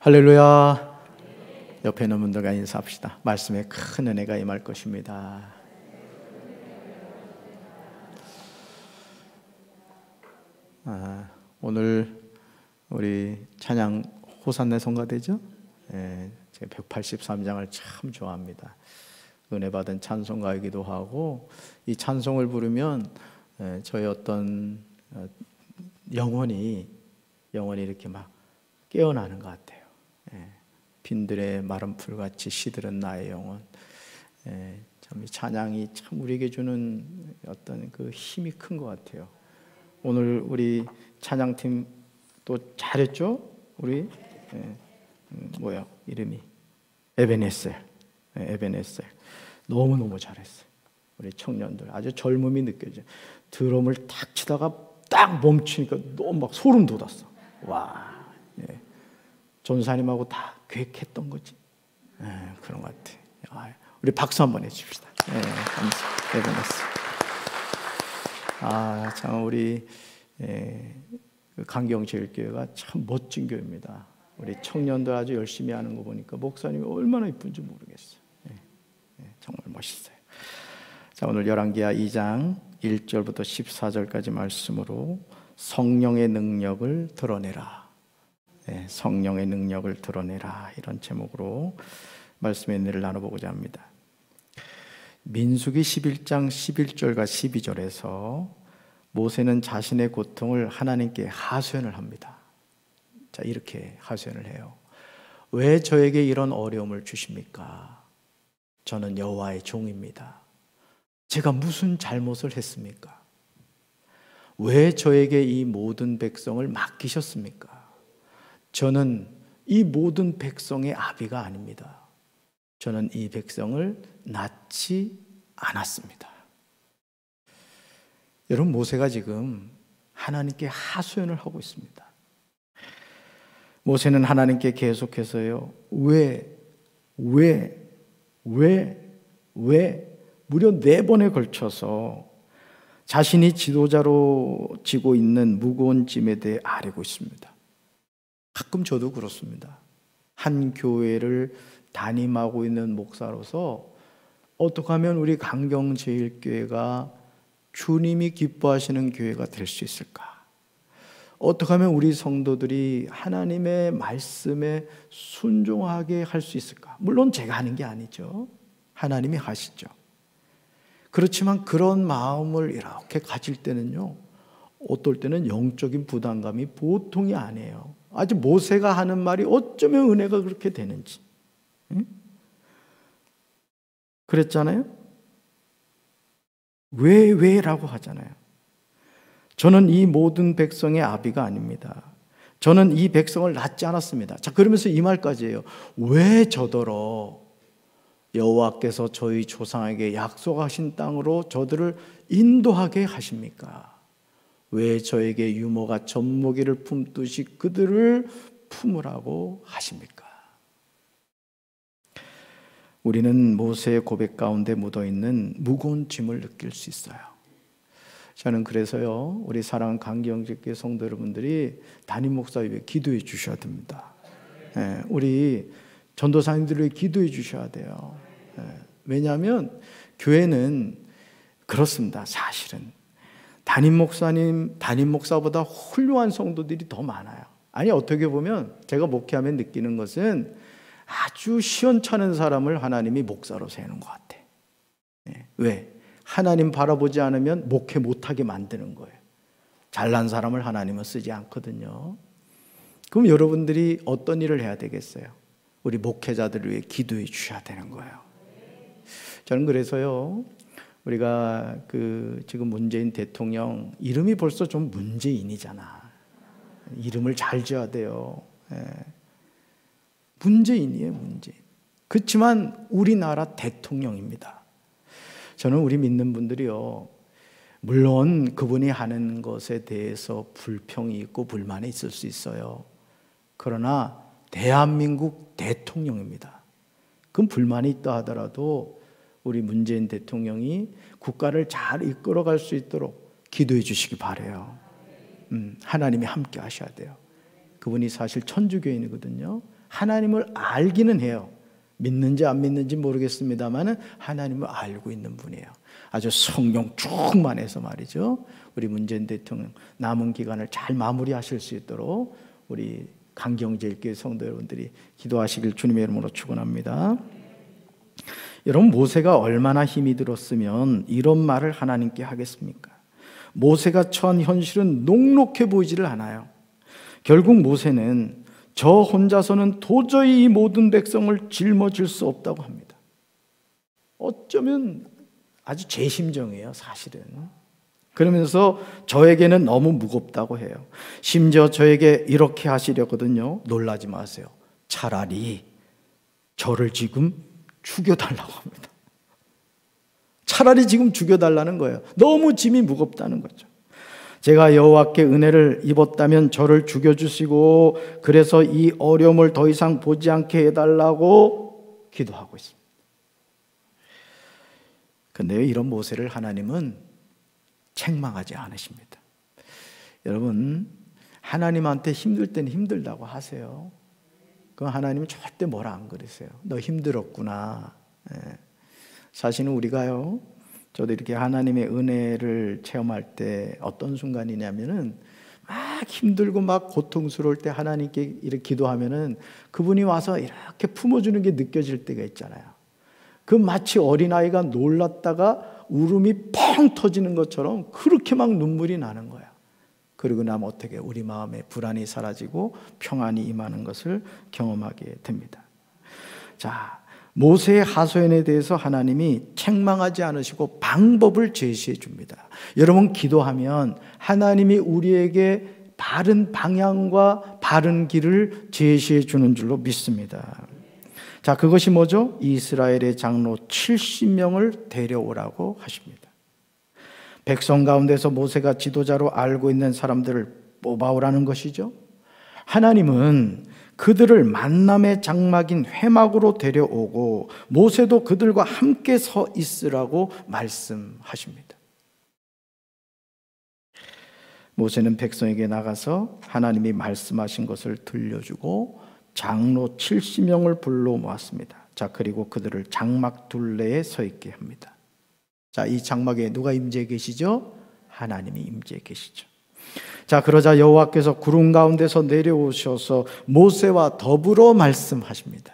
할렐루야. 옆에 있는 분들과 인사합시다. 말씀에 큰 은혜가 임할 것입니다. 오늘 우리 찬양 호산나 성가대죠? 제가 183장을 참 좋아합니다. 은혜 받은 찬송가이기도 하고, 이 찬송을 부르면 저의 어떤 영혼이 이렇게 막 깨어나는 것 같아요. 빈들의 마른 풀같이 시들은 나의 영혼. 참 이 찬양이 참 우리에게 주는 어떤 그 힘이 큰 것 같아요. 오늘 우리 찬양팀 또 잘했죠? 우리 뭐야 이름이 에베네셀. 에베네셀 너무너무 잘했어요. 우리 청년들 아주 젊음이 느껴져요. 드럼을 탁 치다가 딱 멈추니까 너무 막 소름 돋았어. 와, 전사님하고 다 계획했던 거지. 그런 것 같아. 우리 박수 한번 해줍시다. 감사합니다. 참 우리 강경제일교회가 참 멋진 교회입니다. 우리 청년들 아주 열심히 하는 거 보니까 목사님이 얼마나 이쁜지 모르겠어요. 정말 멋있어요. 자, 오늘 열왕기하 2장 1절부터 14절까지 말씀으로 성령의 능력을 드러내라. 성령의 능력을 드러내라, 이런 제목으로 말씀의 은혜를 나눠보고자 합니다. 민수기 11장 11절과 12절에서 모세는 자신의 고통을 하나님께 하소연을 합니다. 자, 이렇게 하소연을 해요. 왜 저에게 이런 어려움을 주십니까? 저는 여호와의 종입니다. 제가 무슨 잘못을 했습니까? 왜 저에게 이 모든 백성을 맡기셨습니까? 저는 이 모든 백성의 아비가 아닙니다. 저는 이 백성을 낳지 않았습니다. 여러분, 모세가 지금 하나님께 하소연을 하고 있습니다. 모세는 하나님께 계속해서요, 왜 무려 4번에 걸쳐서 자신이 지도자로 지고 있는 무거운 짐에 대해 아뢰고 있습니다. 가끔 저도 그렇습니다. 한 교회를 담임하고 있는 목사로서 어떻게 하면 우리 강경제일교회가 주님이 기뻐하시는 교회가 될 수 있을까? 어떻게 하면 우리 성도들이 하나님의 말씀에 순종하게 할 수 있을까? 물론 제가 하는 게 아니죠. 하나님이 하시죠. 그렇지만 그런 마음을 이렇게 가질 때는요, 어떨 때는 영적인 부담감이 보통이 아니에요. 아주 모세가 하는 말이 어쩌면 은혜가 그렇게 되는지. 그랬잖아요. 왜라고 하잖아요. 저는 이 모든 백성의 아비가 아닙니다. 저는 이 백성을 낳지 않았습니다. 자, 그러면서 이 말까지 해요. 왜 저더러 여호와께서 저희 조상에게 약속하신 땅으로 저들을 인도하게 하십니까? 왜 저에게 유모가 젖먹이를 품듯이 그들을 품으라고 하십니까? 우리는 모세의 고백 가운데 묻어있는 무거운 짐을 느낄 수 있어요. 저는 그래서요, 우리 사랑하는 강경제교회 성도 여러분들이 담임 목사 위해 기도해 주셔야 됩니다. 우리 전도사님들을 위해 기도해 주셔야 돼요. 왜냐하면 교회는 그렇습니다. 사실은 담임 목사보다 훌륭한 성도들이 더 많아요. 아니, 어떻게 보면 제가 목회하면 느끼는 것은 아주 시원찮은 사람을 하나님이 목사로 세우는 것 같아. 왜? 하나님 바라보지 않으면 목회 못하게 만드는 거예요. 잘난 사람을 하나님은 쓰지 않거든요. 그럼 여러분들이 어떤 일을 해야 되겠어요? 우리 목회자들을 위해 기도해 주셔야 되는 거예요. 저는 그래서요, 우리가 지금 문재인 대통령 이름이 벌써 좀 문재인이잖아. 이름을 잘 지어야 돼요. 문재인이에요, 문재인. 그렇지만 우리나라 대통령입니다. 저는 우리 믿는 분들이요, 물론 그분이 하는 것에 대해서 불평이 있고 불만이 있을 수 있어요. 그러나 대한민국 대통령입니다. 그럼 불만이 있다 하더라도 우리 문재인 대통령이 국가를 잘 이끌어갈 수 있도록 기도해 주시기 바라요. 하나님이 함께 하셔야 돼요. 그분이 사실 천주교인이거든요. 하나님을 알기는 해요. 믿는지 안 믿는지 모르겠습니다만 하나님을 알고 있는 분이에요. 아주 성령 충만해서 말이죠. 우리 문재인 대통령 남은 기간을 잘 마무리하실 수 있도록 우리 강경제일교회 성도 여러분들이 기도하시길 주님의 이름으로 축원합니다. 여러분, 모세가 얼마나 힘이 들었으면 이런 말을 하나님께 하겠습니까? 모세가 처한 현실은 녹록해 보이지를 않아요. 결국 모세는 저 혼자서는 도저히 이 모든 백성을 짊어질 수 없다고 합니다. 어쩌면 아주 제 심정이에요, 사실은. 그러면서 저에게는 너무 무겁다고 해요. 심지어 저에게 이렇게 하시려거든요. 놀라지 마세요. 차라리 저를 지금 죽여달라고 합니다. 차라리 지금 죽여달라는 거예요. 너무 짐이 무겁다는 거죠. 제가 여호와께 은혜를 입었다면 저를 죽여주시고 그래서 이 어려움을 더 이상 보지 않게 해달라고 기도하고 있습니다. 그런데 이런 모세를 하나님은 책망하지 않으십니다. 여러분, 하나님한테 힘들 때는 힘들다고 하세요. 그럼 하나님은 절대 뭐라 안 그러세요. 너 힘들었구나. 사실은 우리가요, 저도 이렇게 하나님의 은혜를 체험할 때 어떤 순간이냐면은 막 힘들고 막 고통스러울 때 하나님께 이렇게 기도하면은 그분이 와서 이렇게 품어주는 게 느껴질 때가 있잖아요. 그 마치 어린아이가 놀랐다가 울음이 펑 터지는 것처럼 그렇게 막 눈물이 나는 거야. 그리고 나면 어떻게 우리 마음에 불안이 사라지고 평안이 임하는 것을 경험하게 됩니다. 자, 모세의 하소연에 대해서 하나님이 책망하지 않으시고 방법을 제시해 줍니다. 여러분, 기도하면 하나님이 우리에게 바른 방향과 바른 길을 제시해 주는 줄로 믿습니다. 자, 그것이 뭐죠? 이스라엘의 장로 70명을 데려오라고 하십니다. 백성 가운데서 모세가 지도자로 알고 있는 사람들을 뽑아오라는 것이죠. 하나님은 그들을 만남의 장막인 회막으로 데려오고 모세도 그들과 함께 서 있으라고 말씀하십니다. 모세는 백성에게 나가서 하나님이 말씀하신 것을 들려주고 장로 70명을 불러 모았습니다. 자, 그리고 그들을 장막 둘레에 서 있게 합니다. 자, 이 장막에 누가 임재해 계시죠? 하나님이 임재해 계시죠. 자, 그러자 여호와께서 구름 가운데서 내려오셔서 모세와 더불어 말씀하십니다.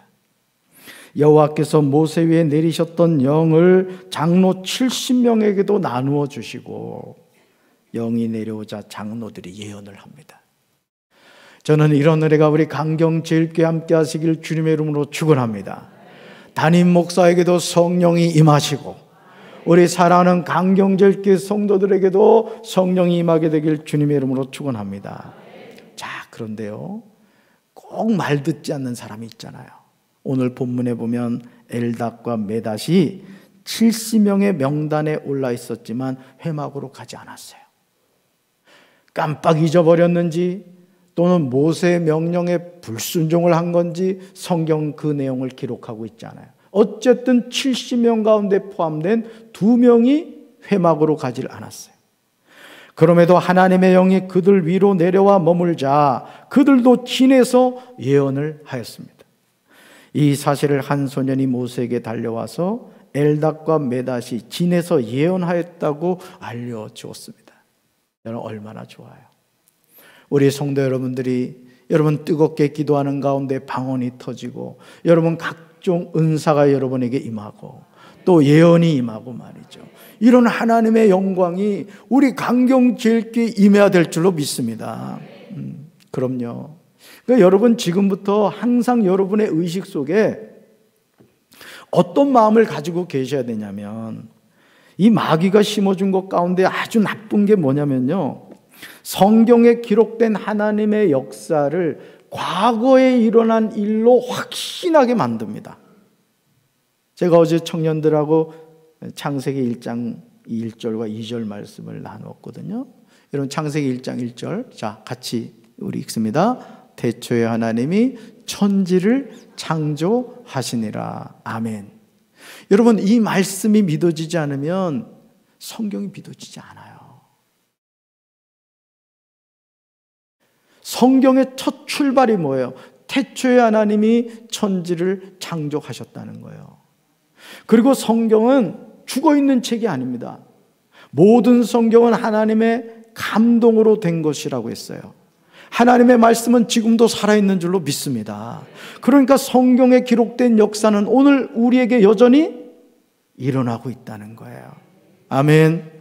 여호와께서 모세 위에 내리셨던 영을 장로 70명에게도 나누어 주시고 영이 내려오자 장로들이 예언을 합니다. 저는 이런 은혜가 우리 강경제일교회 함께 하시길 주님의 이름으로 축원합니다. 담임 목사에게도 성령이 임하시고 우리 사랑하는 강경제일교회 성도들에게도 성령이 임하게 되길 주님의 이름으로 축원합니다. 자, 그런데요, 꼭 말 듣지 않는 사람이 있잖아요. 오늘 본문에 보면 엘닷과 메닷이 70명의 명단에 올라 있었지만 회막으로 가지 않았어요. 깜빡 잊어버렸는지 또는 모세의 명령에 불순종을 한 건지 성경 그 내용을 기록하고 있지 않아요. 어쨌든 70명 가운데 포함된 2명이 회막으로 가지를 않았어요. 그럼에도 하나님의 영이 그들 위로 내려와 머물자 그들도 진에서 예언을 하였습니다. 이 사실을 한 소년이 모세에게 달려와서 엘닷과 메닷이 진에서 예언하였다고 알려주었습니다. 여러분, 얼마나 좋아요. 우리 성도 여러분들이 여러분 뜨겁게 기도하는 가운데 방언이 터지고 여러분 각종 은사가 여러분에게 임하고 또 예언이 임하고 말이죠. 이런 하나님의 영광이 우리 강경제일교회에 임해야 될 줄로 믿습니다. 그럼요. 그러니까 여러분 지금부터 항상 여러분의 의식 속에 어떤 마음을 가지고 계셔야 되냐면 이 마귀가 심어준 것 가운데 아주 나쁜 게 뭐냐면요, 성경에 기록된 하나님의 역사를 과거에 일어난 일로 확신하게 만듭니다. 제가 어제 청년들하고 창세기 1장 1절과 2절 말씀을 나누었거든요. 여러분, 창세기 1장 1절, 자, 같이 우리 읽습니다. 태초에 하나님이 천지를 창조하시니라. 아멘. 여러분, 이 말씀이 믿어지지 않으면 성경이 믿어지지 않아요. 성경의 첫 출발이 뭐예요? 태초에 하나님이 천지를 창조하셨다는 거예요. 그리고 성경은 죽어있는 책이 아닙니다. 모든 성경은 하나님의 감동으로 된 것이라고 했어요. 하나님의 말씀은 지금도 살아있는 줄로 믿습니다. 그러니까 성경에 기록된 역사는 오늘 우리에게 여전히 일어나고 있다는 거예요. 아멘.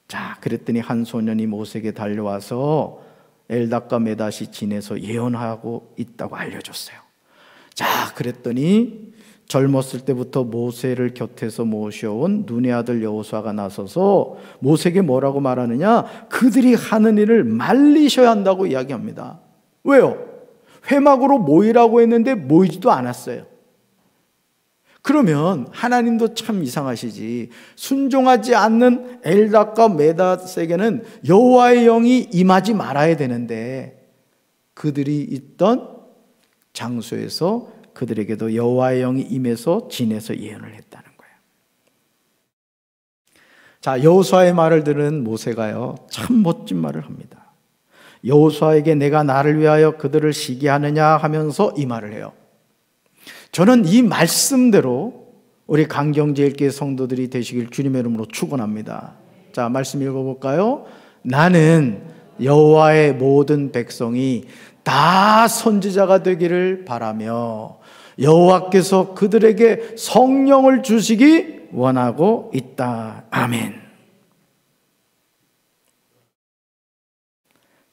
자, 그랬더니 한 소년이 모세에게 달려와서 엘닷과 메닷이 진에서 예언하고 있다고 알려줬어요. 자, 그랬더니 젊었을 때부터 모세를 곁에서 모셔온 눈의 아들 여호수아가 나서서 모세에게 뭐라고 말하느냐? 그들이 하는 일을 말리셔야 한다고 이야기합니다. 왜요? 회막으로 모이라고 했는데 모이지도 않았어요. 그러면 하나님도 참 이상하시지. 순종하지 않는 엘닷과 메닷에게는 여호와의 영이 임하지 말아야 되는데 그들이 있던 장소에서 그들에게도 여호와의 영이 임해서 진에서 예언을 했다는 거예요. 자, 여호수아의 말을 들은 모세가요, 참 멋진 말을 합니다. 여호수아에게 내가 나를 위하여 그들을 시기하느냐 하면서 이 말을 해요. 저는 이 말씀대로 우리 강경제일교회 성도들이 되시길 주님의 이름으로 축원합니다. 자, 말씀 읽어볼까요? 나는 여호와의 모든 백성이 다 선지자가 되기를 바라며 여호와께서 그들에게 성령을 주시기 원하고 있다. 아멘.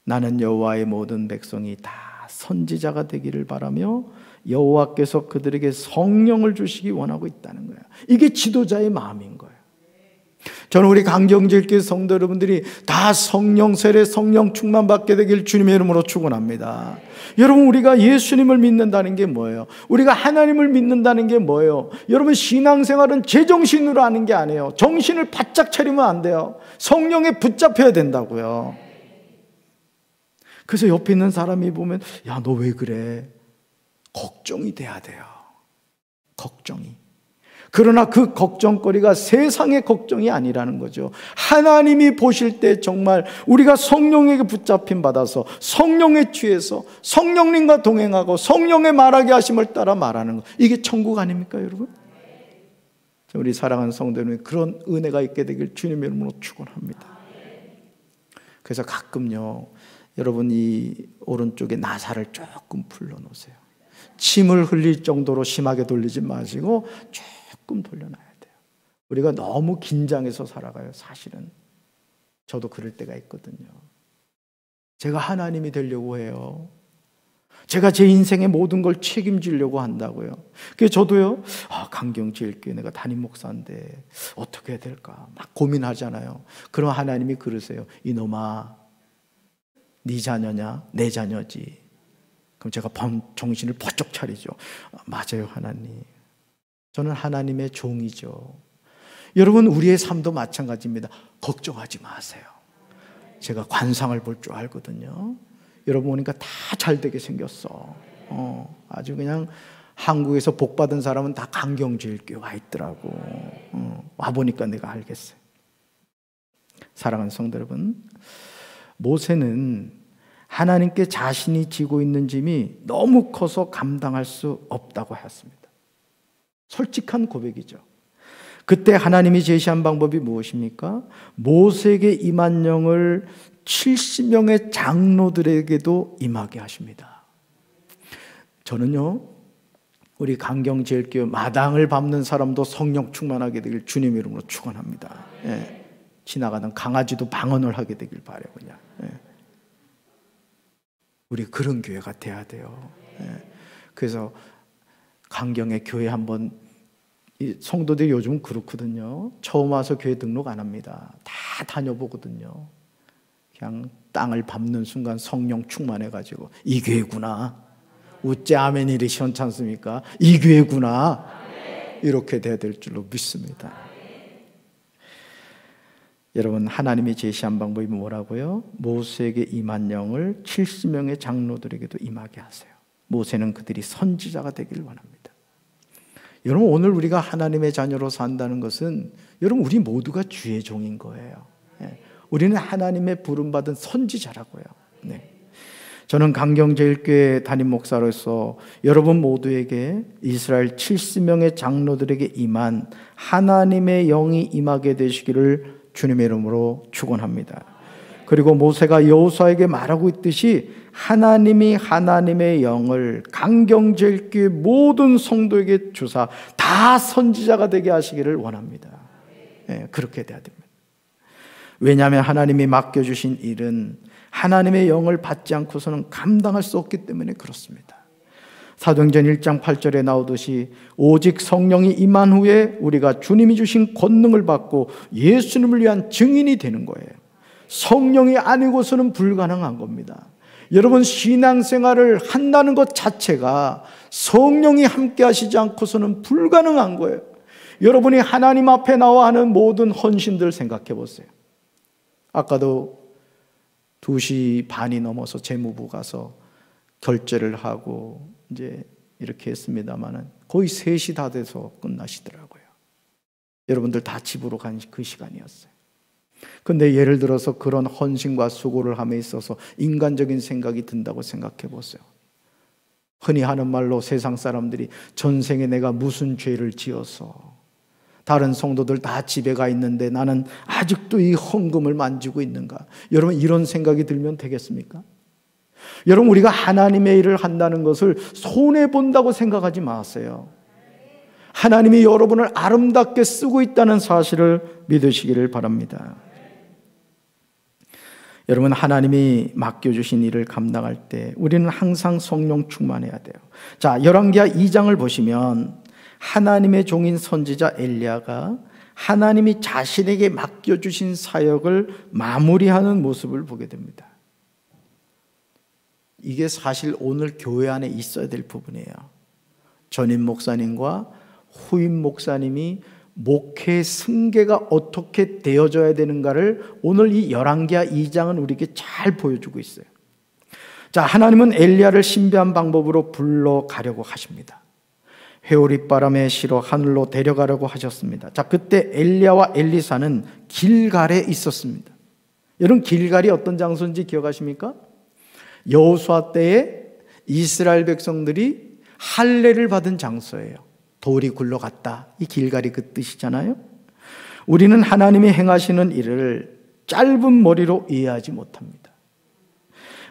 나는 여호와의 모든 백성이 다 선지자가 되기를 바라며 여호와께서 그들에게 성령을 주시기 원하고 있다는 거예요. 이게 지도자의 마음인 거예요. 저는 우리 강경제일교회 성도 여러분들이 다 성령 세례, 성령 충만 받게 되길 주님의 이름으로 축원합니다. 여러분, 우리가 예수님을 믿는다는 게 뭐예요? 우리가 하나님을 믿는다는 게 뭐예요? 여러분, 신앙생활은 제정신으로 하는 게 아니에요. 정신을 바짝 차리면 안 돼요. 성령에 붙잡혀야 된다고요. 그래서 옆에 있는 사람이 보면 야, 너 왜 그래? 걱정이 돼야 돼요. 걱정이. 그러나 그 걱정거리가 세상의 걱정이 아니라는 거죠. 하나님이 보실 때 정말 우리가 성령에게 붙잡힘 받아서 성령에 취해서 성령님과 동행하고 성령의 말하게 하심을 따라 말하는 것, 이게 천국 아닙니까, 여러분? 우리 사랑하는 성도 여러분, 그런 은혜가 있게 되길 주님의 이름으로 축원합니다. 그래서 가끔요, 여러분 이 오른쪽에 나사를 조금 풀러놓으세요. 침을 흘릴 정도로 심하게 돌리지 마시고 조금 돌려놔야 돼요. 우리가 너무 긴장해서 살아가요. 사실은 저도 그럴 때가 있거든요. 제가 하나님이 되려고 해요. 제가 제 인생의 모든 걸 책임지려고 한다고요. 그래서 저도요, 강경제일교회 내가 담임 목사인데 어떻게 해야 될까 막 고민하잖아요. 그럼 하나님이 그러세요. 이놈아, 네 자녀냐? 내 자녀지. 그럼 제가 정신을 번쩍 차리죠. 맞아요, 하나님. 저는 하나님의 종이죠. 여러분, 우리의 삶도 마찬가지입니다. 걱정하지 마세요. 제가 관상을 볼 줄 알거든요. 여러분 보니까 다 잘되게 생겼어. 아주 그냥 한국에서 복받은 사람은 다 강경제일교회 와 있더라고. 와보니까 내가 알겠어요. 사랑하는 성도 여러분, 모세는 하나님께 자신이 지고 있는 짐이 너무 커서 감당할 수 없다고 하였습니다. 솔직한 고백이죠. 그때 하나님이 제시한 방법이 무엇입니까? 모세에게 임한 영을 70명의 장로들에게도 임하게 하십니다. 저는요, 우리 강경제일교회 마당을 밟는 사람도 성령 충만하게 되길 주님의 이름으로 축원합니다. 예. 지나가던 강아지도 방언을 하게 되길 바라요. 그냥. 예. 우리 그런 교회가 돼야 돼요. 예. 그래서 강경의 교회 한번, 성도들이 요즘 그렇거든요. 처음 와서 교회 등록 안 합니다. 다 다녀보거든요. 그냥 땅을 밟는 순간 성령 충만해가지고 이 교회구나. 우째 아멘 이리 시원치 않습니까? 이 교회구나. 이렇게 돼야 될 줄로 믿습니다. 여러분, 하나님이 제시한 방법이 뭐라고요? 모세에게 임한 영을 70명의 장로들에게도 임하게 하세요. 모세는 그들이 선지자가 되기를 원합니다. 여러분, 오늘 우리가 하나님의 자녀로 산다는 것은 여러분 우리 모두가 주의 종인 거예요. 우리는 하나님의 부름받은 선지자라고요. 네. 저는 강경제일교회 담임 목사로서 여러분 모두에게 이스라엘 70명의 장로들에게 임한 하나님의 영이 임하게 되시기를 주님의 이름으로 축원합니다. 그리고 모세가 여호수아에게 말하고 있듯이 하나님이 하나님의 영을 강경제일교회 모든 성도에게 주사 다 선지자가 되게 하시기를 원합니다. 네, 그렇게 돼야 됩니다. 왜냐하면 하나님이 맡겨주신 일은 하나님의 영을 받지 않고서는 감당할 수 없기 때문에 그렇습니다. 사도행전 1장 8절에 나오듯이 오직 성령이 임한 후에 우리가 주님이 주신 권능을 받고 예수님을 위한 증인이 되는 거예요. 성령이 아니고서는 불가능한 겁니다. 여러분, 신앙생활을 한다는 것 자체가 성령이 함께 하시지 않고서는 불가능한 거예요. 여러분이 하나님 앞에 나와 하는 모든 헌신들 생각해 보세요. 아까도 2시 반이 넘어서 재무부 가서 결제를 하고 이제 이렇게 했습니다마는 거의 3시 다 돼서 끝나시더라고요. 여러분들 다 집으로 간 그 시간이었어요. 근데 예를 들어서 그런 헌신과 수고를 함에 있어서 인간적인 생각이 든다고 생각해 보세요. 흔히 하는 말로 세상 사람들이 전생에 내가 무슨 죄를 지어서 다른 성도들 다 집에 가 있는데 나는 아직도 이 헌금을 만지고 있는가? 여러분, 이런 생각이 들면 되겠습니까? 여러분, 우리가 하나님의 일을 한다는 것을 손해본다고 생각하지 마세요. 하나님이 여러분을 아름답게 쓰고 있다는 사실을 믿으시기를 바랍니다. 여러분, 하나님이 맡겨주신 일을 감당할 때 우리는 항상 성령 충만해야 돼요. 자, 열왕기하 2장을 보시면 하나님의 종인 선지자 엘리야가 하나님이 자신에게 맡겨주신 사역을 마무리하는 모습을 보게 됩니다. 이게 사실 오늘 교회 안에 있어야 될 부분이에요. 전임 목사님과 후임 목사님이 목회 승계가 어떻게 되어져야 되는가를 오늘 이 열왕기하 2장은 우리에게 잘 보여주고 있어요. 자, 하나님은 엘리야를 신비한 방법으로 불러가려고 하십니다. 회오릿바람에 실어 하늘로 데려가려고 하셨습니다. 자, 그때 엘리야와 엘리사는 길갈에 있었습니다. 여러분, 길갈이 어떤 장소인지 기억하십니까? 여호수아 때에 이스라엘 백성들이 할례를 받은 장소예요. 돌이 굴러갔다, 이 길갈이 그 뜻이잖아요. 우리는 하나님이 행하시는 일을 짧은 머리로 이해하지 못합니다.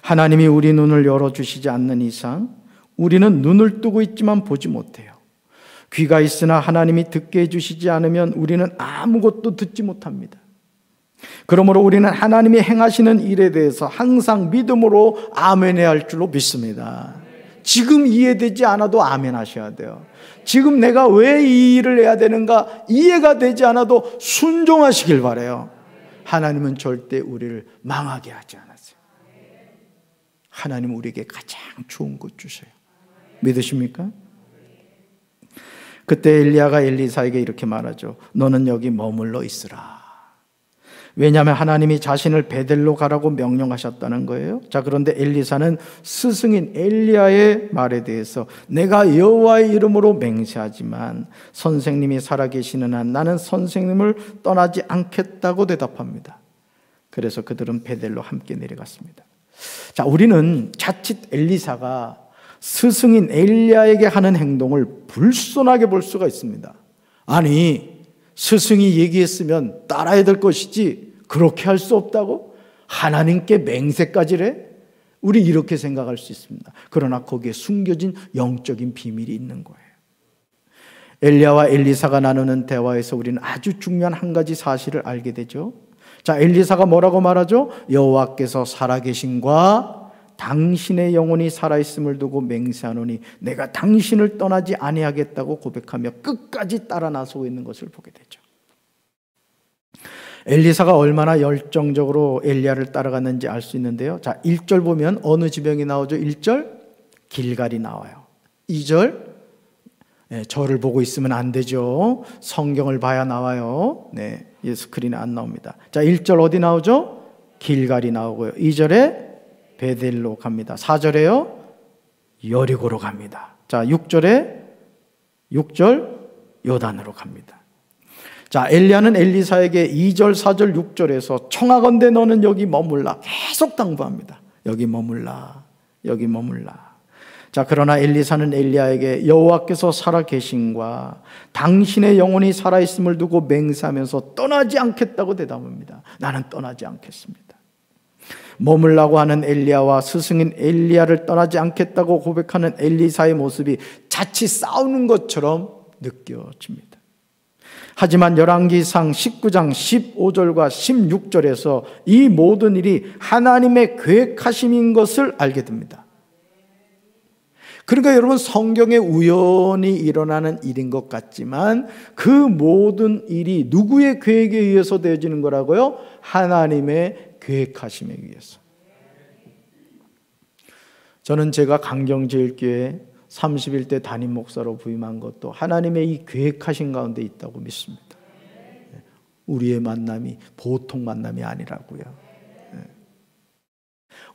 하나님이 우리 눈을 열어주시지 않는 이상 우리는 눈을 뜨고 있지만 보지 못해요. 귀가 있으나 하나님이 듣게 해주시지 않으면 우리는 아무것도 듣지 못합니다. 그러므로 우리는 하나님이 행하시는 일에 대해서 항상 믿음으로 아멘해야 할 줄로 믿습니다. 지금 이해되지 않아도 아멘 하셔야 돼요. 지금 내가 왜 이 일을 해야 되는가 이해가 되지 않아도 순종하시길 바라요. 하나님은 절대 우리를 망하게 하지 않았어요. 하나님은 우리에게 가장 좋은 것 주셔요. 믿으십니까? 그때 엘리야가 엘리사에게 이렇게 말하죠. 너는 여기 머물러 있으라. 왜냐하면 하나님이 자신을 베델로 가라고 명령하셨다는 거예요. 자, 그런데 엘리사는 스승인 엘리야의 말에 대해서 내가 여호와의 이름으로 맹세하지만 선생님이 살아계시는 한 나는 선생님을 떠나지 않겠다고 대답합니다. 그래서 그들은 베델로 함께 내려갔습니다. 자, 우리는 자칫 엘리사가 스승인 엘리야에게 하는 행동을 불손하게 볼 수가 있습니다. 아니, 스승이 얘기했으면 따라야 될 것이지 그렇게 할 수 없다고? 하나님께 맹세까지래? 우리 이렇게 생각할 수 있습니다. 그러나 거기에 숨겨진 영적인 비밀이 있는 거예요. 엘리야와 엘리사가 나누는 대화에서 우리는 아주 중요한 한 가지 사실을 알게 되죠. 자, 엘리사가 뭐라고 말하죠? 여호와께서 살아계신과 당신의 영혼이 살아있음을 두고 맹세하노니 내가 당신을 떠나지 아니하겠다고 고백하며 끝까지 따라 나서고 있는 것을 보게 되죠. 엘리사가 얼마나 열정적으로 엘리야를 따라갔는지 알 수 있는데요. 자, 1절 보면 어느 지명이 나오죠? 1절 길갈이 나와요. 2절 저를 보고 있으면 안 되죠. 성경을 봐야 나와요. 네, 스크린에 안 나옵니다. 자, 1절 어디 나오죠? 길갈이 나오고요. 2절에 베델로 갑니다. 4절에요 여리고로 갑니다. 자, 6절 요단으로 갑니다. 자, 엘리야는 엘리사에게 2절, 4절, 6절에서 청하건대 너는 여기 머물라 계속 당부합니다. 여기 머물라. 여기 머물라. 자, 그러나 엘리사는 엘리야에게 여호와께서 살아계신과 당신의 영혼이 살아있음을 두고 맹세하면서 떠나지 않겠다고 대답합니다. 나는 떠나지 않겠습니다. 머물라고 하는 엘리야와 스승인 엘리야를 떠나지 않겠다고 고백하는 엘리사의 모습이 자칫 싸우는 것처럼 느껴집니다. 하지만 열왕기상 19장 15절과 16절에서 이 모든 일이 하나님의 계획하심인 것을 알게 됩니다. 그러니까 여러분, 성경에 우연히 일어나는 일인 것 같지만 그 모든 일이 누구의 계획에 의해서 되어지는 거라고요? 하나님의 계획하심에 의해서. 저는 제가 강경제일교회 31대 담임 목사로 부임한 것도 하나님의 이 계획하신 가운데 있다고 믿습니다. 우리의 만남이 보통 만남이 아니라고요.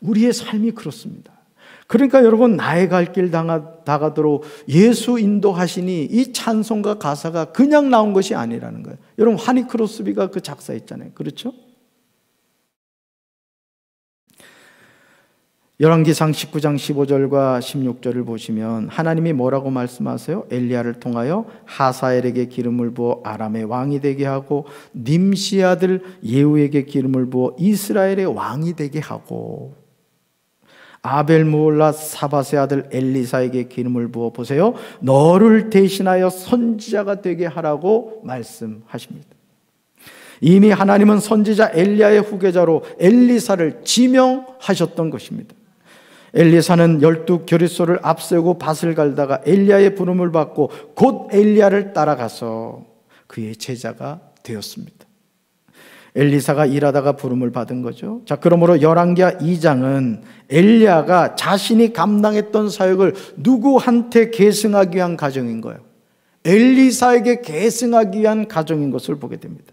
우리의 삶이 그렇습니다. 그러니까 여러분, 나의 갈 길 다가도록 예수 인도하시니 이 찬송가 가사가 그냥 나온 것이 아니라는 거예요. 여러분, 하니 크로스비가 그 작사했잖아요. 그렇죠? 열왕기상 19장 15절과 16절을 보시면 하나님이 뭐라고 말씀하세요? 엘리야를 통하여 하사엘에게 기름을 부어 아람의 왕이 되게 하고 님시 아들 예후에게 기름을 부어 이스라엘의 왕이 되게 하고 아벨무올라 사밧의 아들 엘리사에게 기름을 부어 보세요, 너를 대신하여 선지자가 되게 하라고 말씀하십니다. 이미 하나님은 선지자 엘리야의 후계자로 엘리사를 지명하셨던 것입니다. 엘리사는 12교리소를 앞세우고 밭을 갈다가 엘리야의 부름을 받고 곧 엘리야를 따라가서 그의 제자가 되었습니다. 엘리사가 일하다가 부름을 받은 거죠. 자, 그러므로 열왕기하 2장은 엘리야가 자신이 감당했던 사역을 누구한테 계승하기 위한 가정인 거예요. 엘리사에게 계승하기 위한 가정인 것을 보게 됩니다.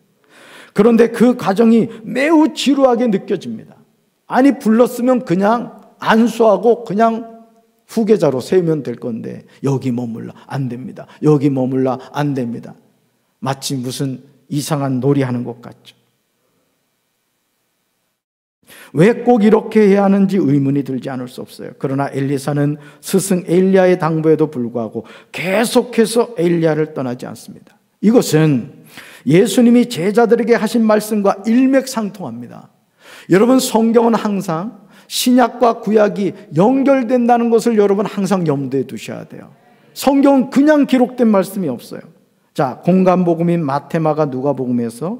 그런데 그 가정이 매우 지루하게 느껴집니다. 아니, 불렀으면 그냥 안수하고 그냥 후계자로 세우면 될 건데 여기 머물라, 안 됩니다. 여기 머물라, 안 됩니다. 마치 무슨 이상한 놀이하는 것 같죠. 왜 꼭 이렇게 해야 하는지 의문이 들지 않을 수 없어요. 그러나 엘리사는 스승 엘리야의 당부에도 불구하고 계속해서 엘리야를 떠나지 않습니다. 이것은 예수님이 제자들에게 하신 말씀과 일맥상통합니다. 여러분, 성경은 항상 신약과 구약이 연결된다는 것을 여러분 항상 염두에 두셔야 돼요. 성경은 그냥 기록된 말씀이 없어요. 자, 공간복음인 마태, 마가, 누가복음에서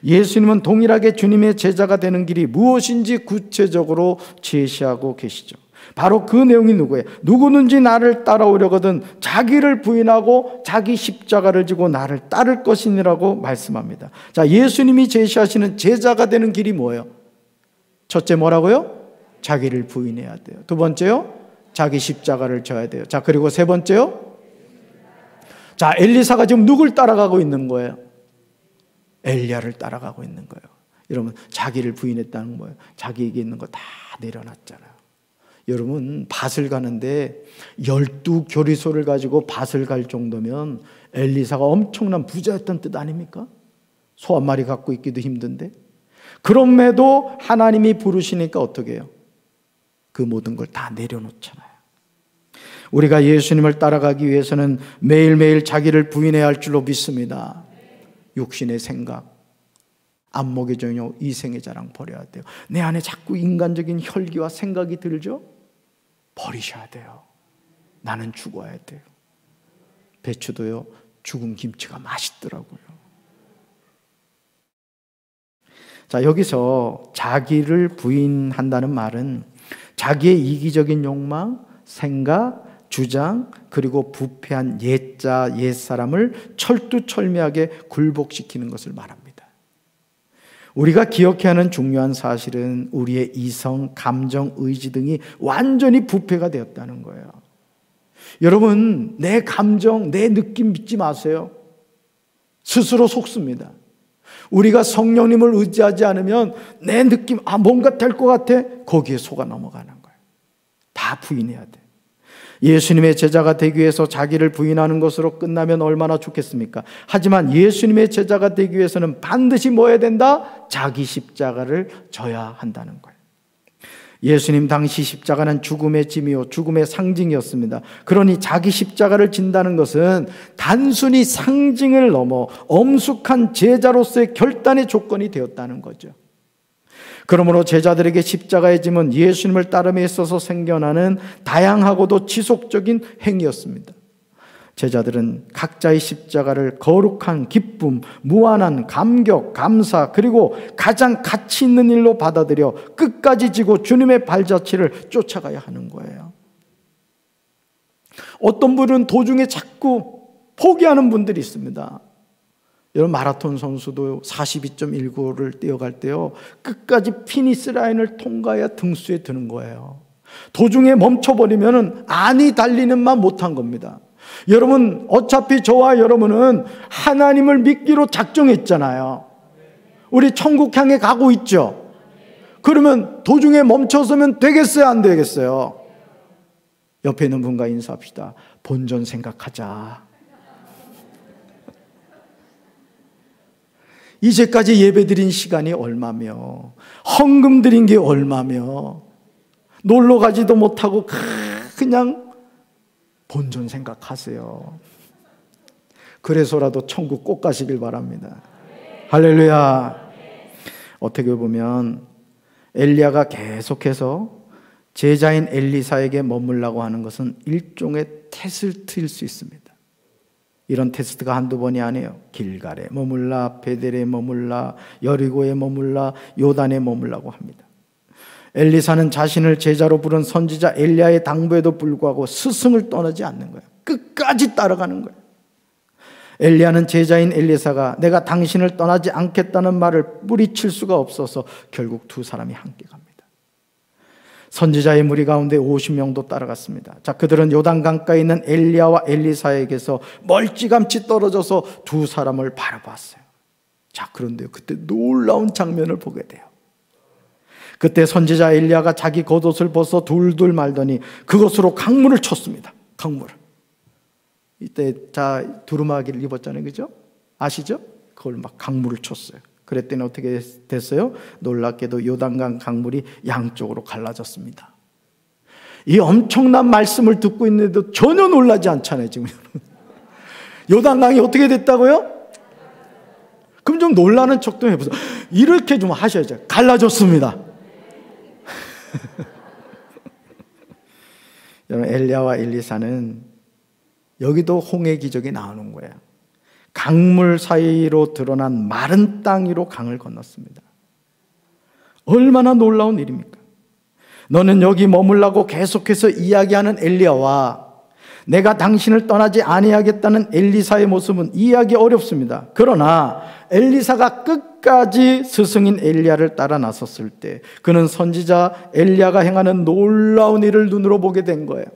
예수님은 동일하게 주님의 제자가 되는 길이 무엇인지 구체적으로 제시하고 계시죠. 바로 그 내용이 누구예요? 누구든지 나를 따라오려거든 자기를 부인하고 자기 십자가를 지고 나를 따를 것이니라고 말씀합니다. 자, 예수님이 제시하시는 제자가 되는 길이 뭐예요? 첫째 뭐라고요? 자기를 부인해야 돼요. 두 번째요? 자기 십자가를 져야 돼요. 자, 그리고 세 번째요? 자, 엘리사가 지금 누굴 따라가고 있는 거예요? 엘리야를 따라가고 있는 거예요. 여러분, 자기를 부인했다는 거예요. 자기에게 있는 거 다 내려놨잖아요. 여러분, 밭을 가는데 12교리소를 가지고 밭을 갈 정도면 엘리사가 엄청난 부자였던 뜻 아닙니까? 소 한 마리 갖고 있기도 힘든데. 그럼에도 하나님이 부르시니까 어떻게 해요? 그 모든 걸 다 내려놓잖아요. 우리가 예수님을 따라가기 위해서는 매일매일 자기를 부인해야 할 줄로 믿습니다. 육신의 생각, 안목의 정욕, 이생의 자랑 버려야 돼요. 내 안에 자꾸 인간적인 혈기와 생각이 들죠? 버리셔야 돼요. 나는 죽어야 돼요. 배추도요, 죽은 김치가 맛있더라고요. 자, 여기서 자기를 부인한다는 말은 자기의 이기적인 욕망, 생각, 주장, 그리고 부패한 옛자, 옛사람을 철두철미하게 굴복시키는 것을 말합니다. 우리가 기억해야 하는 중요한 사실은 우리의 이성, 감정, 의지 등이 완전히 부패가 되었다는 거예요. 여러분, 내 감정, 내 느낌 믿지 마세요. 스스로 속습니다. 우리가 성령님을 의지하지 않으면 내 느낌, 뭔가 될 것 같아, 거기에 속아 넘어가는 거예요. 다 부인해야 돼. 예수님의 제자가 되기 위해서 자기를 부인하는 것으로 끝나면 얼마나 좋겠습니까? 하지만 예수님의 제자가 되기 위해서는 반드시 뭐 해야 된다? 자기 십자가를 져야 한다는 거예요. 예수님 당시 십자가는 죽음의 짐이요 죽음의 상징이었습니다. 그러니 자기 십자가를 진다는 것은 단순히 상징을 넘어 엄숙한 제자로서의 결단의 조건이 되었다는 거죠. 그러므로 제자들에게 십자가의 짐은 예수님을 따름에 있어서 생겨나는 다양하고도 지속적인 행위였습니다. 제자들은 각자의 십자가를 거룩한 기쁨, 무한한 감격, 감사, 그리고 가장 가치 있는 일로 받아들여 끝까지 지고 주님의 발자취를 쫓아가야 하는 거예요. 어떤 분은 도중에 자꾸 포기하는 분들이 있습니다. 여러분, 마라톤 선수도 42.19를 뛰어갈 때요, 끝까지 피니시 라인을 통과해야 등수에 드는 거예요. 도중에 멈춰버리면 안이 달리는 만 못한 겁니다. 여러분, 어차피 저와 여러분은 하나님을 믿기로 작정했잖아요. 우리 천국 향해 가고 있죠. 그러면 도중에 멈춰서면 되겠어요, 안 되겠어요? 옆에 있는 분과 인사합시다. 본전 생각하자. 이제까지 예배드린 시간이 얼마며, 헌금 드린 게 얼마며, 놀러 가지도 못하고 그냥 본전 생각하세요. 그래서라도 천국 꼭 가시길 바랍니다. 할렐루야. 어떻게 보면 엘리야가 계속해서 제자인 엘리사에게 머물라고 하는 것은 일종의 테스트일 수 있습니다. 이런 테스트가 한두 번이 아니에요. 길갈에 머물라, 베델에 머물라, 여리고에 머물라, 요단에 머물라고 합니다. 엘리사는 자신을 제자로 부른 선지자 엘리야의 당부에도 불구하고 스승을 떠나지 않는 거예요. 끝까지 따라가는 거예요. 엘리야는 제자인 엘리사가 내가 당신을 떠나지 않겠다는 말을 뿌리칠 수가 없어서 결국 두 사람이 함께 갑니다. 선지자의 무리 가운데 50명도 따라갔습니다. 자, 그들은 요단강가에 있는 엘리야와 엘리사에게서 멀찌감치 떨어져서 두 사람을 바라봤어요. 자, 그런데 그때 놀라운 장면을 보게 돼요. 그때 선지자 엘리야가 자기 겉옷을 벗어 둘둘 말더니 그것으로 강물을 쳤습니다. 강물을. 이때 자, 두루마기를 입었잖아요, 그죠? 아시죠? 그걸 막 강물을 쳤어요. 그랬더니 어떻게 됐어요? 놀랍게도 요단강 강물이 양쪽으로 갈라졌습니다. 이 엄청난 말씀을 듣고 있는데도 전혀 놀라지 않잖아요, 지금. 요단강이 어떻게 됐다고요? 그럼 좀 놀라는 척도 해보세요. 이렇게 좀 하셔야죠. 갈라졌습니다. 여러분, 엘리야와 엘리사는 여기도 홍해 기적이 나오는 거예요. 강물 사이로 드러난 마른 땅 위로 강을 건넜습니다. 얼마나 놀라운 일입니까? 너는 여기 머물라고 계속해서 이야기하는 엘리야와 내가 당신을 떠나지 아니하겠다는 엘리사의 모습은 이해하기 어렵습니다. 그러나 엘리사가 끝까지 스승인 엘리야를 따라 나섰을 때 그는 선지자 엘리야가 행하는 놀라운 일을 눈으로 보게 된 거예요.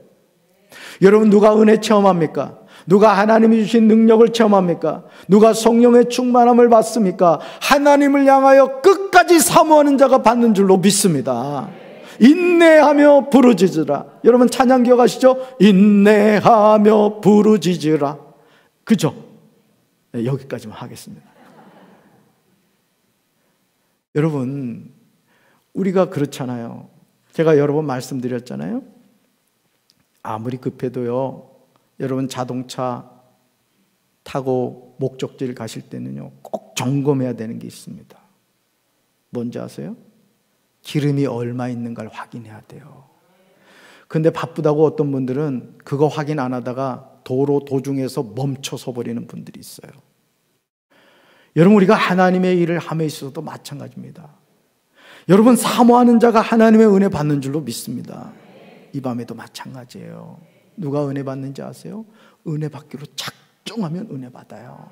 여러분, 누가 은혜 체험합니까? 누가 하나님이 주신 능력을 체험합니까? 누가 성령의 충만함을 받습니까? 하나님을 향하여 끝까지 사모하는 자가 받는 줄로 믿습니다. 인내하며 부르짖으라. 여러분, 찬양 기억하시죠? 인내하며 부르짖으라. 그죠? 네, 여기까지만 하겠습니다. 여러분, 우리가 그렇잖아요. 제가 여러 번 말씀드렸잖아요. 아무리 급해도요, 여러분 자동차 타고 목적지를 가실 때는요, 꼭 점검해야 되는 게 있습니다. 뭔지 아세요? 기름이 얼마 있는가를 확인해야 돼요. 근데 바쁘다고 어떤 분들은 그거 확인 안 하다가 도로 도중에서 멈춰서 버리는 분들이 있어요. 여러분, 우리가 하나님의 일을 함에 있어서도 마찬가지입니다. 여러분, 사모하는 자가 하나님의 은혜 받는 줄로 믿습니다. 이 밤에도 마찬가지예요. 누가 은혜 받는지 아세요? 은혜 받기로 작정하면 은혜 받아요.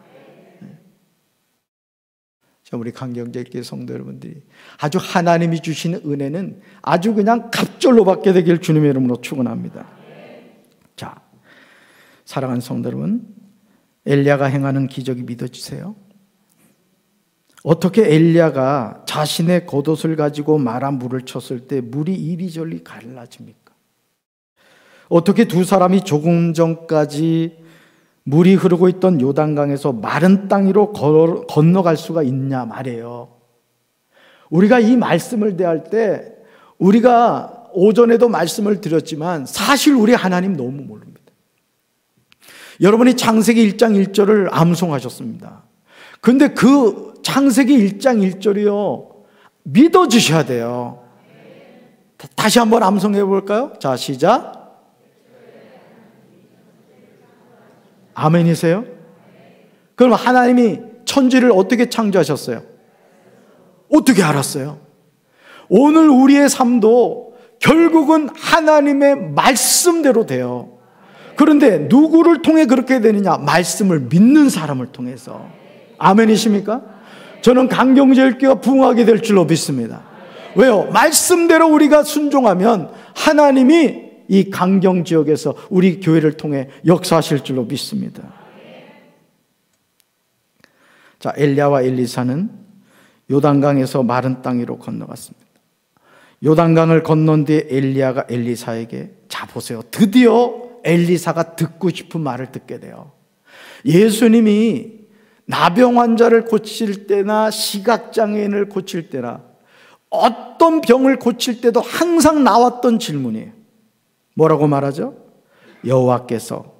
자, 우리 강경제교회 성도 여러분들이 아주 하나님이 주시는 은혜는 아주 그냥 갑절로 받게 되길 주님의 이름으로 축원합니다. 자, 사랑하는 성도 여러분, 엘리야가 행하는 기적이 믿어지세요? 어떻게 엘리야가 자신의 겉옷을 가지고 마라 물을 쳤을 때 물이 이리저리 갈라집니까? 어떻게 두 사람이 조금 전까지 물이 흐르고 있던 요단강에서 마른 땅 위로 건너갈 수가 있냐 말이에요. 우리가 이 말씀을 대할 때 우리가 오전에도 말씀을 드렸지만 사실 우리 하나님 너무 모릅니다. 여러분이 창세기 1장 1절을 암송하셨습니다. 근데 그 창세기 1장 1절이요, 믿어주셔야 돼요. 다시 한번 암송해 볼까요? 자, 시작. 아멘이세요? 그럼 하나님이 천지를 어떻게 창조하셨어요? 어떻게 알았어요? 오늘 우리의 삶도 결국은 하나님의 말씀대로 돼요. 그런데 누구를 통해 그렇게 되느냐? 말씀을 믿는 사람을 통해서. 아멘이십니까? 저는 강경제일교회가 부흥하게 될 줄로 믿습니다. 왜요? 말씀대로 우리가 순종하면 하나님이 이 강경 지역에서 우리 교회를 통해 역사하실 줄로 믿습니다. 자, 엘리야와 엘리사는 요단강에서 마른 땅 위로 건너갔습니다. 요단강을 건넌 뒤에 엘리야가 엘리사에게, 자 보세요, 드디어 엘리사가 듣고 싶은 말을 듣게 돼요. 예수님이 나병 환자를 고칠 때나 시각장애인을 고칠 때나 어떤 병을 고칠 때도 항상 나왔던 질문이에요. 뭐라고 말하죠? 여호와께서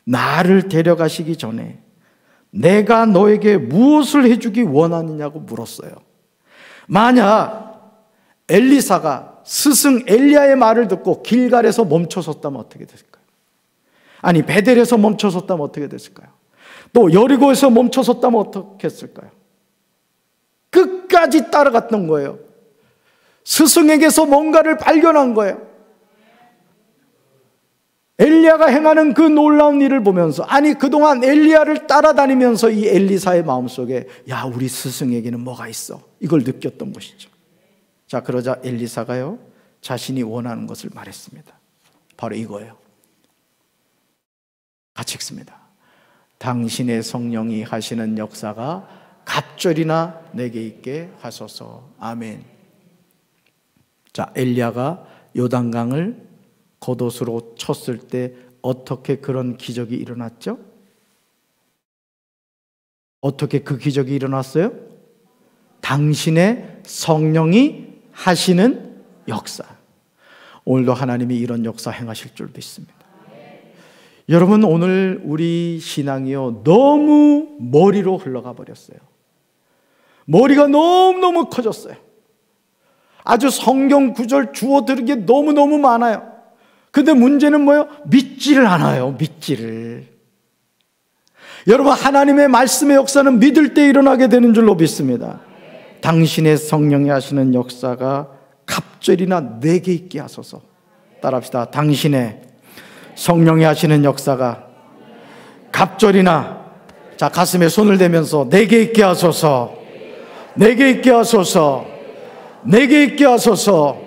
나를 데려가시기 전에 내가 너에게 무엇을 해주기 원하느냐고 물었어요. 만약 엘리사가 스승 엘리야의 말을 듣고 길갈에서 멈춰섰다면 어떻게 됐을까요? 아니, 베델에서 멈춰섰다면 어떻게 됐을까요? 또 여리고에서 멈춰섰다면 어떻게 했을까요? 끝까지 따라갔던 거예요. 스승에게서 뭔가를 발견한 거예요. 엘리야가 행하는 그 놀라운 일을 보면서, 아니 그동안 엘리야를 따라다니면서 이 엘리사의 마음속에, 야, 우리 스승에게는 뭐가 있어, 이걸 느꼈던 것이죠. 자, 그러자 엘리사가요, 자신이 원하는 것을 말했습니다. 바로 이거예요. 같이 읽습니다. 당신의 성령이 하시는 역사가 갑절이나 내게 있게 하소서. 아멘. 자, 엘리야가 요단강을 겉옷으로 쳤을 때 어떻게 그런 기적이 일어났죠? 어떻게 그 기적이 일어났어요? 당신의 성령이 하시는 역사. 오늘도 하나님이 이런 역사 행하실 줄 믿습니다. 여러분, 오늘 우리 신앙이요, 너무 머리로 흘러가 버렸어요. 머리가 너무너무 커졌어요. 아주 성경 구절 주워 들은 게 너무너무 많아요. 근데 문제는 뭐예요? 믿지를 않아요. 믿지를. 여러분, 하나님의 말씀의 역사는 믿을 때 일어나게 되는 줄로 믿습니다. 당신의 성령이 하시는 역사가 갑절이나 내게 있게 하소서. 따라합시다. 당신의 성령이 하시는 역사가 갑절이나, 자, 가슴에 손을 대면서 내게 있게 하소서. 내게 있게 하소서. 내게 있게 하소서.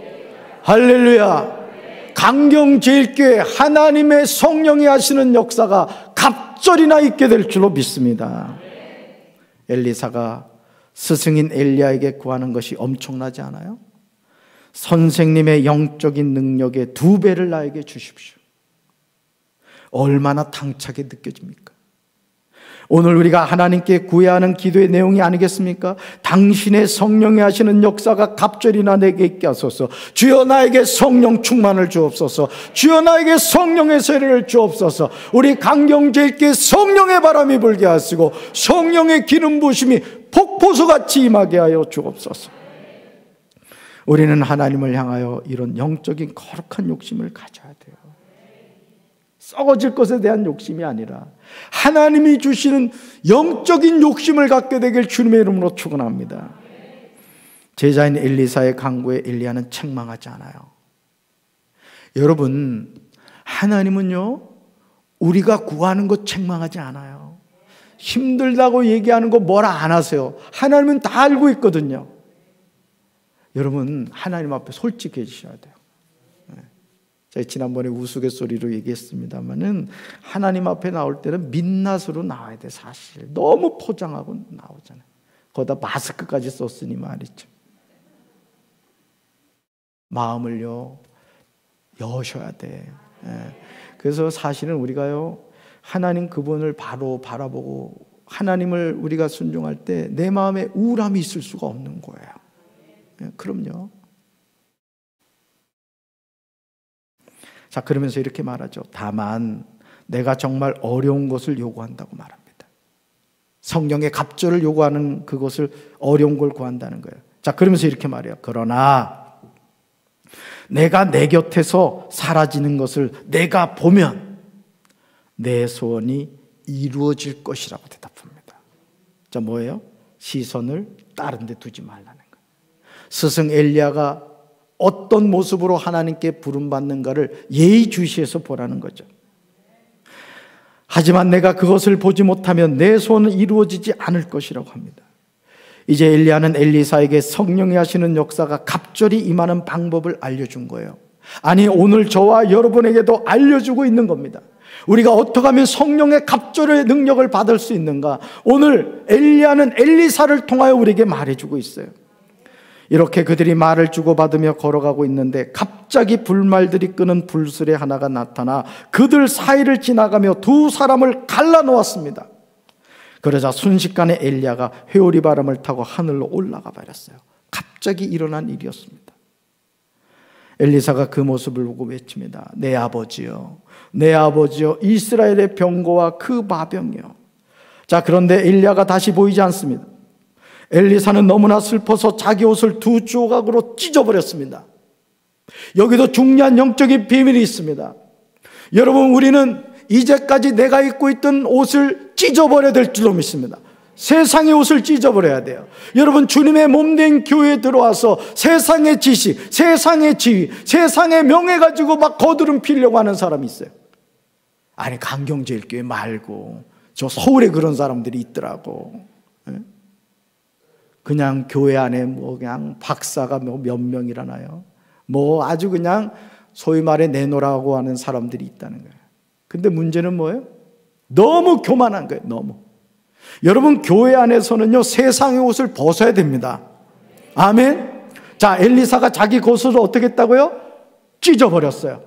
할렐루야. 강경제일교회 하나님의 성령이 하시는 역사가 갑절이나 있게 될 줄로 믿습니다. 엘리사가 스승인 엘리야에게 구하는 것이 엄청나지 않아요? 선생님의 영적인 능력의 2배를 나에게 주십시오. 얼마나 당차게 느껴집니까? 오늘 우리가 하나님께 구해야 하는 기도의 내용이 아니겠습니까? 당신의 성령이 하시는 역사가 갑절이나 내게 있게 하소서. 주여 나에게 성령 충만을 주옵소서. 주여 나에게 성령의 세례를 주옵소서. 우리 강경제일교회 성령의 바람이 불게 하시고 성령의 기름 부으심이 폭포수같이 임하게 하여 주옵소서. 우리는 하나님을 향하여 이런 영적인 거룩한 욕심을 가져야 돼요. 썩어질 것에 대한 욕심이 아니라 하나님이 주시는 영적인 욕심을 갖게 되길 주님의 이름으로 축원합니다. 제자인 엘리사의 강구에 엘리야는 책망하지 않아요. 여러분, 하나님은요, 우리가 구하는 것 책망하지 않아요. 힘들다고 얘기하는 거 뭐라 안 하세요. 하나님은 다 알고 있거든요. 여러분, 하나님 앞에 솔직해지셔야 돼요. 제가 지난번에 우스갯소리로 얘기했습니다마는 하나님 앞에 나올 때는 민낯으로 나와야 돼. 사실 너무 포장하고 나오잖아요. 거기다 마스크까지 썼으니 말이죠. 마음을요, 여셔야 돼. 그래서 사실은 우리가요, 하나님 그분을 바로 바라보고 하나님을 우리가 순종할 때 내 마음에 우울함이 있을 수가 없는 거예요. 그럼요. 자, 그러면서 이렇게 말하죠. 다만 내가 정말 어려운 것을 요구한다고 말합니다. 성령의 갑절을 요구하는 그것을 어려운 걸 구한다는 거예요. 자, 그러면서 이렇게 말해요. 그러나 내가 내 곁에서 사라지는 것을 내가 보면 내 소원이 이루어질 것이라고 대답합니다. 자, 뭐예요? 시선을 다른 데 두지 말라는 거예요. 스승 엘리야가 어떤 모습으로 하나님께 부름받는가를 예의주시해서 보라는 거죠. 하지만 내가 그것을 보지 못하면 내 소원은 이루어지지 않을 것이라고 합니다. 이제 엘리야는 엘리사에게 성령이 하시는 역사가 갑절이 임하는 방법을 알려준 거예요. 아니, 오늘 저와 여러분에게도 알려주고 있는 겁니다. 우리가 어떻게 하면 성령의 갑절의 능력을 받을 수 있는가? 오늘 엘리야는 엘리사를 통하여 우리에게 말해주고 있어요. 이렇게 그들이 말을 주고받으며 걸어가고 있는데 갑자기 불말들이 끄는 불수레 하나가 나타나 그들 사이를 지나가며 두 사람을 갈라놓았습니다. 그러자 순식간에 엘리야가 회오리 바람을 타고 하늘로 올라가 버렸어요. 갑자기 일어난 일이었습니다. 엘리사가 그 모습을 보고 외칩니다. 내 아버지여, 내 아버지여, 이스라엘의 병거와 그 마병이여. 자, 그런데 엘리야가 다시 보이지 않습니다. 엘리사는 너무나 슬퍼서 자기 옷을 두 조각으로 찢어버렸습니다. 여기도 중요한 영적인 비밀이 있습니다. 여러분, 우리는 이제까지 내가 입고 있던 옷을 찢어버려야 될 줄로 믿습니다. 세상의 옷을 찢어버려야 돼요. 여러분, 주님의 몸된 교회에 들어와서 세상의 지식, 세상의 지위, 세상의 명예 가지고 막 거두름 피려고 하는 사람이 있어요. 아니, 강경제일교회 말고 저 서울에 그런 사람들이 있더라고. 그냥 교회 안에 뭐 그냥 박사가 몇 명이라나요? 뭐 아주 그냥 소위 말해 내놓으라고 하는 사람들이 있다는 거예요. 근데 문제는 뭐예요? 너무 교만한 거예요. 너무. 여러분, 교회 안에서는요, 세상의 옷을 벗어야 됩니다. 아멘. 자, 엘리사가 자기 겉옷을 어떻게 했다고요? 찢어버렸어요.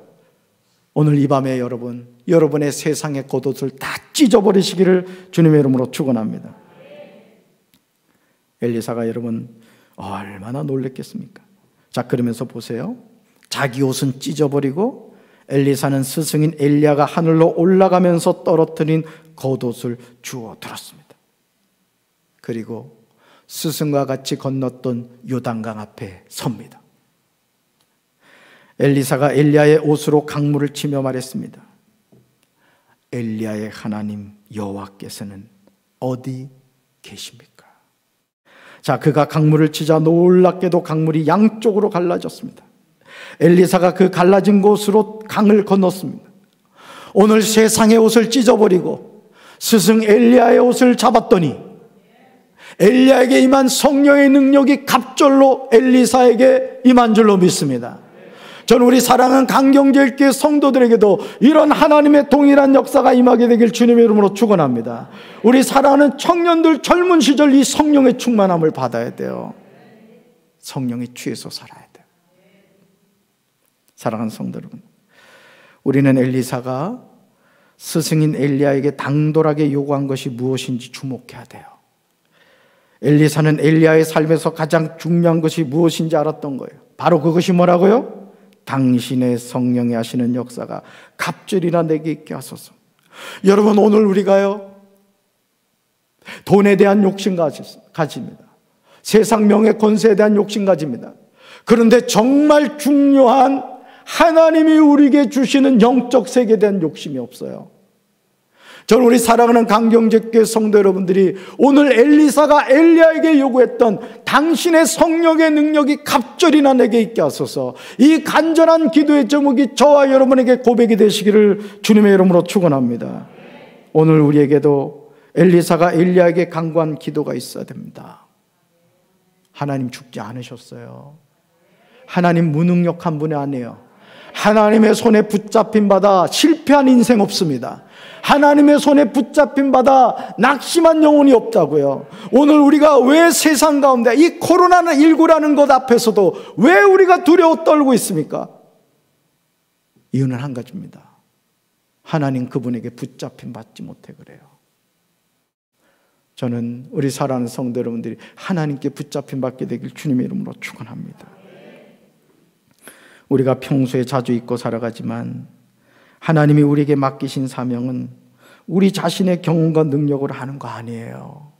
오늘 이 밤에 여러분의 세상의 겉옷을 다 찢어버리시기를 주님의 이름으로 축원합니다. 엘리사가 여러분 얼마나 놀랬겠습니까? 자, 그러면서 보세요. 자기 옷은 찢어버리고 엘리사는 스승인 엘리야가 하늘로 올라가면서 떨어뜨린 겉옷을 주워 들었습니다. 그리고 스승과 같이 건넜던 요단강 앞에 섭니다. 엘리사가 엘리야의 옷으로 강물을 치며 말했습니다. 엘리야의 하나님 여호와께서는 어디 계십니까? 자, 그가 강물을 치자 놀랍게도 강물이 양쪽으로 갈라졌습니다. 엘리사가 그 갈라진 곳으로 강을 건넜습니다. 오늘 세상의 옷을 찢어버리고 스승 엘리야의 옷을 잡았더니 엘리야에게 임한 성령의 능력이 갑절로 엘리사에게 임한 줄로 믿습니다. 저는 우리 사랑하는 강경제일교회 성도들에게도 이런 하나님의 동일한 역사가 임하게 되길 주님의 이름으로 축원합니다. 우리 사랑하는 청년들 젊은 시절 이 성령의 충만함을 받아야 돼요. 성령에 취해서 살아야 돼요. 사랑하는 성도 여러분, 우리는 엘리사가 스승인 엘리야에게 당돌하게 요구한 것이 무엇인지 주목해야 돼요. 엘리사는 엘리야의 삶에서 가장 중요한 것이 무엇인지 알았던 거예요. 바로 그것이 뭐라고요? 당신의 성령이 하시는 역사가 갑절이나 내게 있게 하소서. 여러분, 오늘 우리가요, 돈에 대한 욕심 가집니다. 세상 명예 권세에 대한 욕심 가집니다. 그런데 정말 중요한 하나님이 우리에게 주시는 영적 세계에 대한 욕심이 없어요. 저는 우리 사랑하는 강경제교회 성도 여러분들이 오늘 엘리사가 엘리야에게 요구했던 당신의 성령의 능력이 갑절이나 내게 있게 하소서, 이 간절한 기도의 제목이 저와 여러분에게 고백이 되시기를 주님의 이름으로 축원합니다. 오늘 우리에게도 엘리사가 엘리야에게 간구한 기도가 있어야 됩니다. 하나님 죽지 않으셨어요. 하나님 무능력한 분이 아니에요. 하나님의 손에 붙잡힌 바다 실패한 인생 없습니다. 하나님의 손에 붙잡힌 바다 낙심한 영혼이 없다고요. 오늘 우리가 왜 세상 가운데 이 코로나19라는 것 앞에서도 왜 우리가 두려워 떨고 있습니까? 이유는 한 가지입니다. 하나님 그분에게 붙잡힌 받지 못해 그래요. 저는 우리 사랑하는 성도 여러분들이 하나님께 붙잡힌 받게 되길 주님의 이름으로 축원합니다. 우리가 평소에 자주 잊고 살아가지만 하나님이 우리에게 맡기신 사명은 우리 자신의 경험과 능력으로 하는 거 아니에요.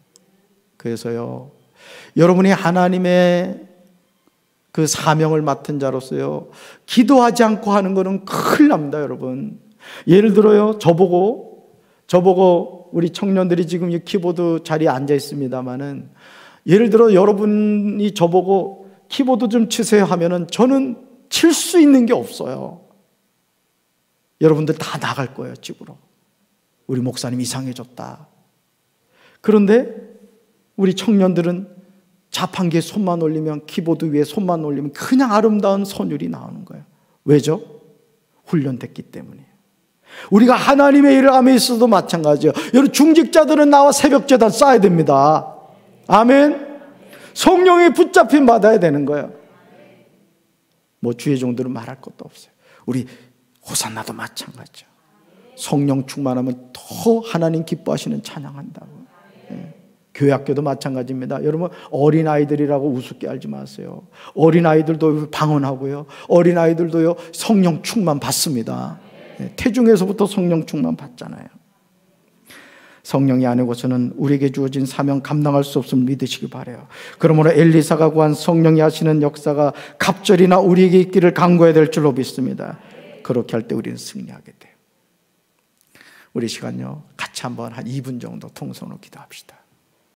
그래서요, 여러분이 하나님의 그 사명을 맡은 자로서요, 기도하지 않고 하는 거는 큰일 납니다, 여러분. 예를 들어요, 저보고 우리 청년들이 지금 이 키보드 자리에 앉아 있습니다만은, 예를 들어 여러분이 저보고 키보드 좀 치세요 하면은 저는 칠 수 있는 게 없어요. 여러분들 다 나갈 거예요, 집으로. 우리 목사님 이상해졌다. 그런데 우리 청년들은 자판기에 손만 올리면, 키보드 위에 손만 올리면 그냥 아름다운 선율이 나오는 거예요. 왜죠? 훈련됐기 때문이에요. 우리가 하나님의 일을 함에 있어도 마찬가지예요. 여러분, 중직자들은 나와 새벽제단 쌓아야 됩니다. 아멘. 성령의 붙잡힘 받아야 되는 거예요. 뭐 주의 종들은 말할 것도 없어요. 우리 호산나도 마찬가지죠. 성령 충만하면 더 하나님 기뻐하시는 찬양한다고. 예. 교회 학교도 마찬가지입니다. 여러분, 어린아이들이라고 우습게 알지 마세요. 어린아이들도 방언하고요, 어린아이들도요 성령 충만 받습니다. 예. 태중에서부터 성령 충만 받잖아요. 성령이 아니고서는 우리에게 주어진 사명 감당할 수 없음을 믿으시기 바라요. 그러므로 엘리사가 구한 성령이 하시는 역사가 갑절이나 우리에게 있기를 간구해야 될 줄로 믿습니다. 그렇게 할 때 우리는 승리하게 돼요. 우리 시간요, 같이 한번 한 2분 정도 통성으로 기도합시다.